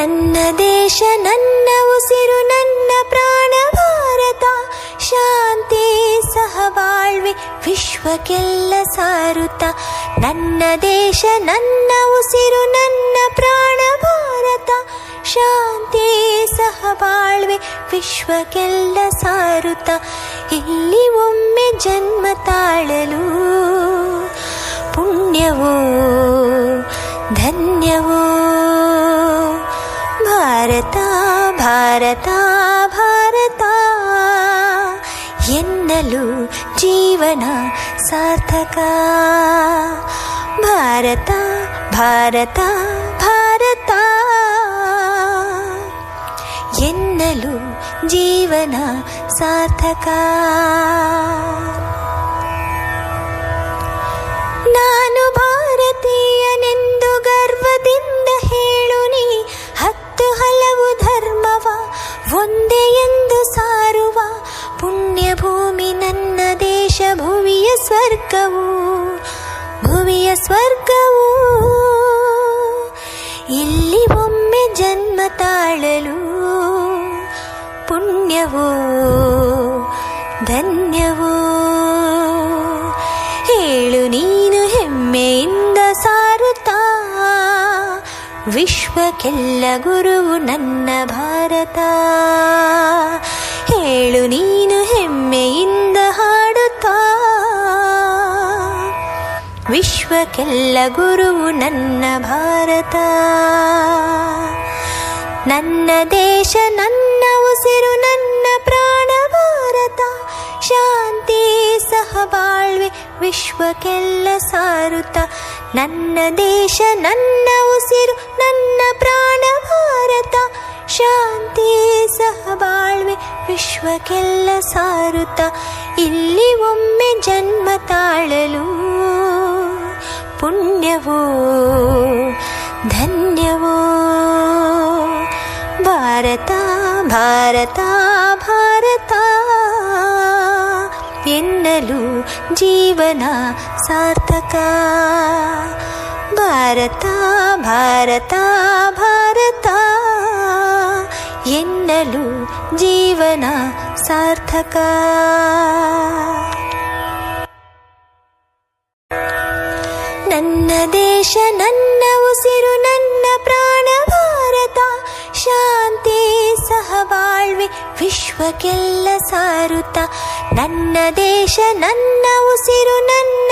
ನನ್ನ ದೇಶ ನನ್ನ ಉಸಿರು ನನ್ನ ಪ್ರಾಣ ಭಾರತ, ಶಾಂತಿ ಸಹಬಾಳ್ವೆ ವಿಶ್ವಕ್ಕೆಲ್ಲ ಸಾರುತ್ತ. ನನ್ನ ದೇಶ ನನ್ನ ಉಸಿರು ನನ್ನ ಪ್ರಾಣ ಭಾರತ, ಶಾಂತಿ ಸಹಬಾಳ್ವೆ ವಿಶ್ವಕ್ಕೆಲ್ಲ ಸಾರುತ್ತ. ಇಲ್ಲಿ ಒಮ್ಮೆ ಜನ್ಮ ತಾಳಲು ಪುಣ್ಯವೋ ಧನ್ಯವೋ. ಭಾರತ ಭಾರತ ಭಾರತ ಎನ್ನಲು ಜೀವನ ಸಾರ್ಥಕ. ಭಾರತ ಭಾರತ ಭಾರತ ಎನ್ನಲು ಜೀವನ ಸಾರ್ಥಕ. ನಾನು ಭಾರತೀಯನೆಂದು ಗರ್ವದಿಂದ ಹೇಳು ನೀ, ಹತ್ತು ಹಲವು ಧರ್ಮವ ಒಂದೇ ಎಂದು ಸಾರುವ ಪುಣ್ಯ ಭೂಮಿ ನನ್ನ ದೇಶ, ಭುವಿಯ ಸ್ವರ್ಗವು ಭುವಿಯ ಸ್ವರ್ಗವು. ಇಲ್ಲಿ ಒಮ್ಮೆ ಜನ್ಮ ತಾಳಲು ಪುಣ್ಯವೋ ಧನ್ಯವೋ. ಹೇಳು ನೀನು ಹೆಮ್ಮೆಯಿಂದ ಸಾರುತ್ತಾ, ವಿಶ್ವಕ್ಕೆಲ್ಲ ಗುರುವು ನನ್ನ ಭಾರತ. ಹೇಳು ನೀನು ಹೆಮ್ಮೆಯಿಂದ ಹಾಡುತ್ತಾ, ವಿಶ್ವಕ್ಕೆಲ್ಲ ಗುರುವು ನನ್ನ ಭಾರತ. ನನ್ನ ದೇಶ ನನ್ನ ಉಸಿರು ನನ್ನ ಪ್ರಾಣ ಭಾರತ, ಶಾಂತಿ ಸಹಬಾಳ್ವೆ ವಿಶ್ವಕ್ಕೆಲ್ಲ ಸಾರುತ್ತ. ನನ್ನ ದೇಶ ನನ್ನ ಉಸಿರು ನನ್ನ ಪ್ರಾಣ ಭಾರತ, ಶಾಂತಿ ಸಹಬಾಳ್ವೆ ವಿಶ್ವಕ್ಕೆಲ್ಲ ಸಾರುತ್ತ. ಇಲ್ಲಿ ಒಮ್ಮೆ ಜನ್ಮ ತಾಳಲು ಪುಣ್ಯವೋ ಧನ್ಯವೋ. ಭಾರತ ಭಾರತ ಭಾರತ ಎನ್ನಲು ಜೀವನ ಸಾರ್ಥಕ. ಭಾರತ ಭಾರತ ಭಾರತ ಎನ್ನಲು ಜೀವನ ಸಾರ್ಥಕ. ನನ್ನ ದೇಶ ನನ್ನ ಉಸಿರು ನನ್ನ ಪ್ರಾಣ ಭಾರತ, ಶಾಂತಿ ಸಹಬಾಳ್ವೆ ವಿಶ್ವಕ್ಕೆಲ್ಲ ಸಾರುತ್ತ. ನನ್ನ ದೇಶ ನನ್ನ ಉಸಿರು ನನ್ನ